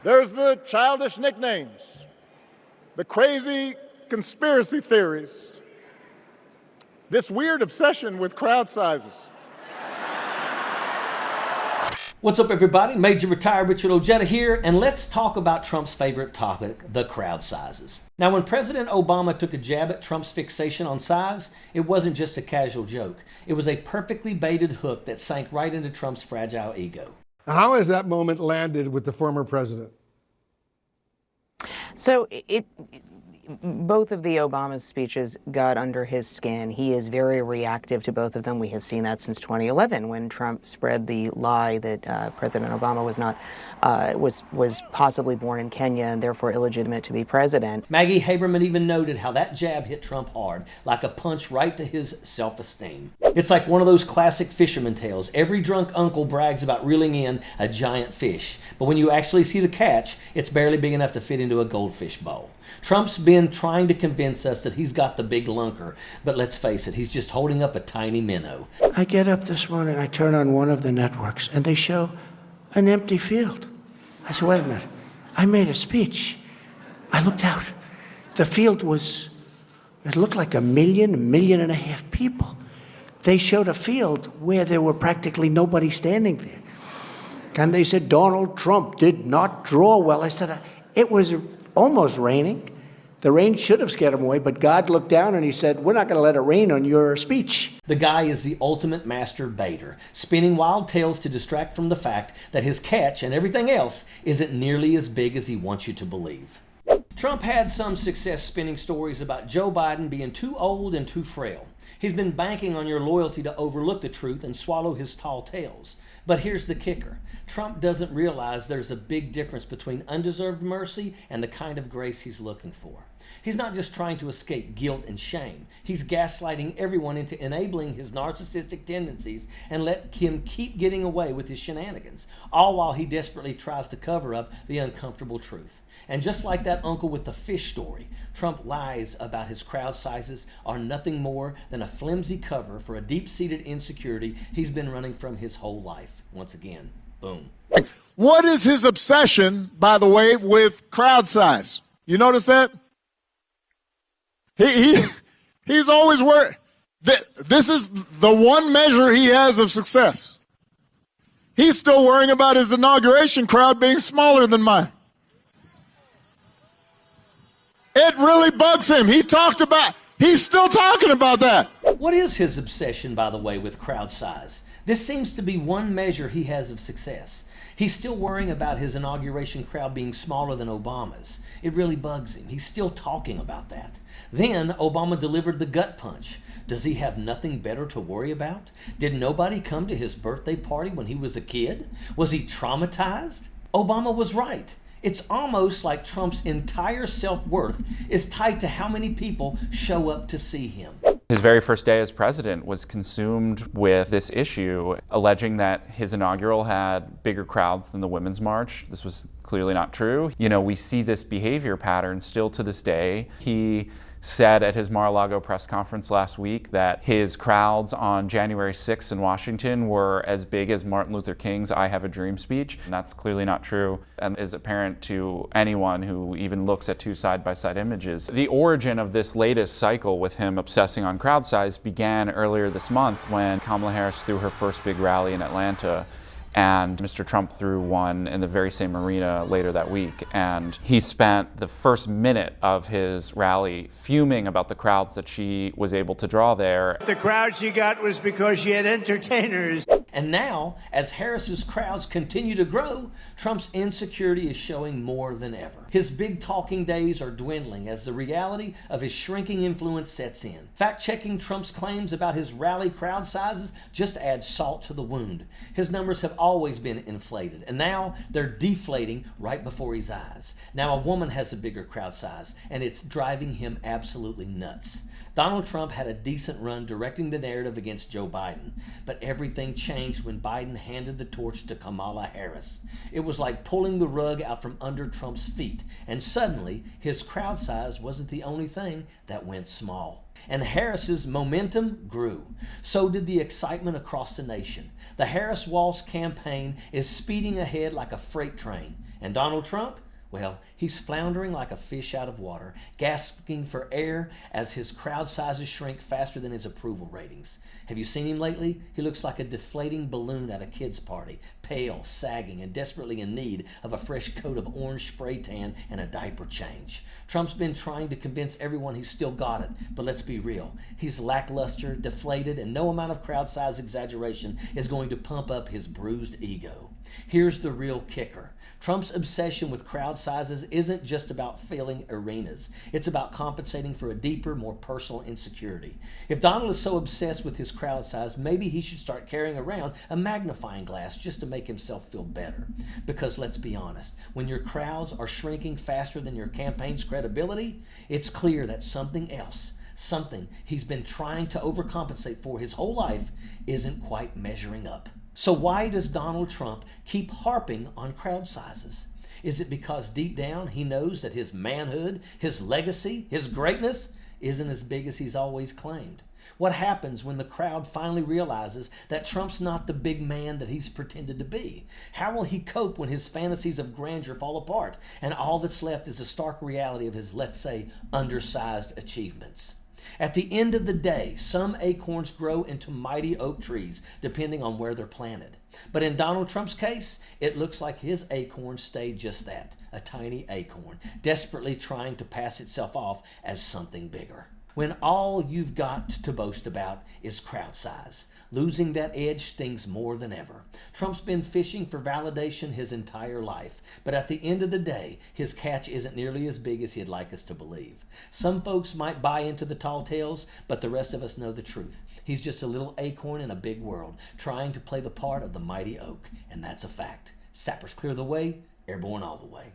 There's the childish nicknames, the crazy conspiracy theories, this weird obsession with crowd sizes. What's up, everybody? Major Retired Richard Ojeda here, and let's talk about Trump's favorite topic, the crowd sizes. Now, when President Obama took a jab at Trump's fixation on size, it wasn't just a casual joke. It was a perfectly baited hook that sank right into Trump's fragile ego. How has that moment landed with the former president? So both of the Obama's speeches got under his skin. He is very reactive to both of them. We have seen that since 2011 when Trump spread the lie that President Obama was possibly born in Kenya and therefore illegitimate to be president. Maggie Haberman even noted how that jab hit Trump hard, like a punch right to his self-esteem. It's like one of those classic fisherman tales. Every drunk uncle brags about reeling in a giant fish, but when you actually see the catch, it's barely big enough to fit into a goldfish bowl. Trump's been trying to convince us that he's got the big lunker, but let's face it, he's just holding up a tiny minnow. I get up this morning, I turn on one of the networks, and they show an empty field. I said, wait a minute, I made a speech. I looked out. The field it looked like 1.5 million people. They showed a field where there were practically nobody standing there. And they said, Donald Trump did not draw well. I said, it was almost raining. The rain should have scared him away, but God looked down and he said, we're not going to let it rain on your speech. The guy is the ultimate master baiter, spinning wild tales to distract from the fact that his catch and everything else isn't nearly as big as he wants you to believe. Trump had some success spinning stories about Joe Biden being too old and too frail. He's been banking on your loyalty to overlook the truth and swallow his tall tales. But here's the kicker. Trump doesn't realize there's a big difference between undeserved mercy and the kind of grace he's looking for. He's not just trying to escape guilt and shame. He's gaslighting everyone into enabling his narcissistic tendencies and let him keep getting away with his shenanigans, all while he desperately tries to cover up the uncomfortable truth. And just like that uncle with the fish story, Trump lies about his crowd sizes are nothing more than a flimsy cover for a deep-seated insecurity he's been running from his whole life. Once again, boom. What is his obsession, by the way, with crowd size? You notice that? He's always worried. This is the one measure he has of success. He's still worrying about his inauguration crowd being smaller than mine. It really bugs him. He's still talking about that. What is his obsession, by the way, with crowd size? This seems to be one measure he has of success. He's still worrying about his inauguration crowd being smaller than Obama's. It really bugs him. He's still talking about that. Then Obama delivered the gut punch. Does he have nothing better to worry about? Did nobody come to his birthday party when he was a kid? Was he traumatized? Obama was right. It's almost like Trump's entire self-worth is tied to how many people show up to see him. His very first day as president was consumed with this issue, alleging that his inaugural had bigger crowds than the Women's March. This was clearly not true. We see this behavior pattern still to this day. He said at his Mar-a-Lago press conference last week that his crowds on January 6th in Washington were as big as Martin Luther King's I Have a Dream speech. And that's clearly not true and is apparent to anyone who even looks at two side-by-side images. The origin of this latest cycle with him obsessing on crowd size began earlier this month when Kamala Harris threw her first big rally in Atlanta. And Mr. Trump threw one in the very same arena later that week. And he spent the first minute of his rally fuming about the crowds that she was able to draw there. The crowd she got was because she had entertainers. And now, as Harris's crowds continue to grow, Trump's insecurity is showing more than ever. His big talking days are dwindling as the reality of his shrinking influence sets in. Fact-checking Trump's claims about his rally crowd sizes just adds salt to the wound. His numbers have always been inflated, and now they're deflating right before his eyes. Now a woman has a bigger crowd size, and it's driving him absolutely nuts. Donald Trump had a decent run directing the narrative against Joe Biden, but everything changed when Biden handed the torch to Kamala Harris. It was like pulling the rug out from under Trump's feet, and suddenly his crowd size wasn't the only thing that went small. And Harris's momentum grew. So did the excitement across the nation. The Harris Waltz campaign is speeding ahead like a freight train, And Donald Trump? Well, he's floundering like a fish out of water, gasping for air as his crowd sizes shrink faster than his approval ratings. Have you seen him lately? He looks like a deflating balloon at a kid's party, pale, sagging, and desperately in need of a fresh coat of orange spray tan and a diaper change. Trump's been trying to convince everyone he's still got it, but let's be real. He's lackluster, deflated, and no amount of crowd size exaggeration is going to pump up his bruised ego. Here's the real kicker. Trump's obsession with crowd sizes isn't just about filling arenas. It's about compensating for a deeper, more personal insecurity. If Donald is so obsessed with his crowd size, maybe he should start carrying around a magnifying glass just to make himself feel better. Because let's be honest, when your crowds are shrinking faster than your campaign's credibility, it's clear that something else, something he's been trying to overcompensate for his whole life, isn't quite measuring up. So why does Donald Trump keep harping on crowd sizes? Is it because deep down he knows that his manhood, his legacy, his greatness isn't as big as he's always claimed? What happens when the crowd finally realizes that Trump's not the big man that he's pretended to be? How will he cope when his fantasies of grandeur fall apart and all that's left is a stark reality of his, let's say, undersized achievements? At the end of the day, some acorns grow into mighty oak trees, depending on where they're planted. But in Donald Trump's case, it looks like his acorn stayed just that, a tiny acorn, desperately trying to pass itself off as something bigger. When all you've got to boast about is crowd size, losing that edge stings more than ever. Trump's been fishing for validation his entire life, but at the end of the day, his catch isn't nearly as big as he'd like us to believe. Some folks might buy into the tall tales, but the rest of us know the truth. He's just a little acorn in a big world, trying to play the part of the mighty oak, and that's a fact. Sappers clear the way, airborne all the way.